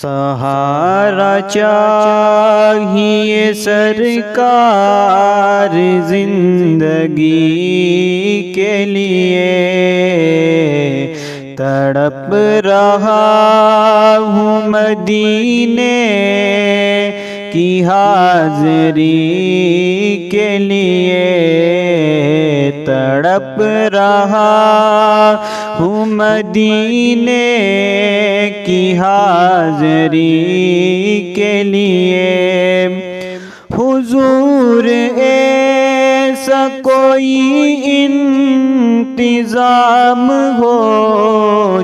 سہارا چاہیے سرکار زندگی کے لیے، تڑپ رہا ہوں مدینے کی حاضری کے لیے، تڑپ رہا ہوں مدینے کی حاضری کے لیے۔ حضور ایسا کوئی انتظام ہو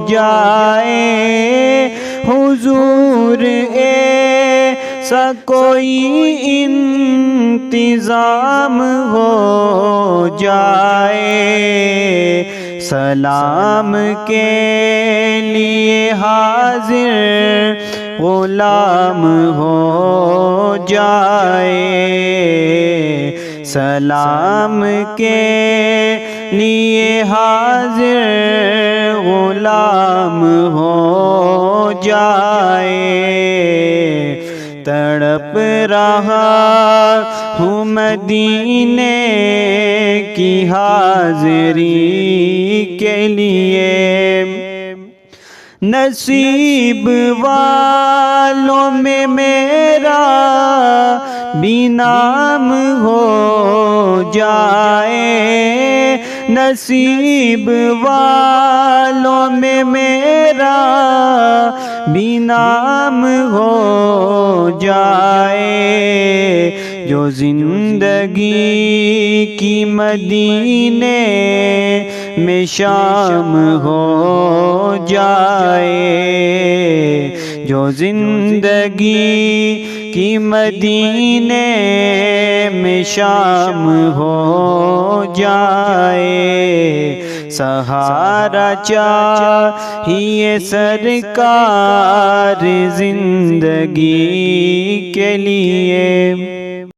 جائے، حضور ایسا کوئی انتظام ہو جائے، سلام کے لیے حاضر غلام ہو جائے، سلام کے لیے حاضر غلام ہو جائے، تڑپ رہا ہوں مدینے کی حاضری کے لیے۔ نصیب والوں میں میرا بھی نام ہو جائے، نصیب والوں میں میرا بھی نام ہو جائے، جو زندگی کی مدینے میں شام ہو جائے، جو زندگی کی مدینے میں شام ہو جائے، سہارا چاہیے سرکار زندگی کے لیے۔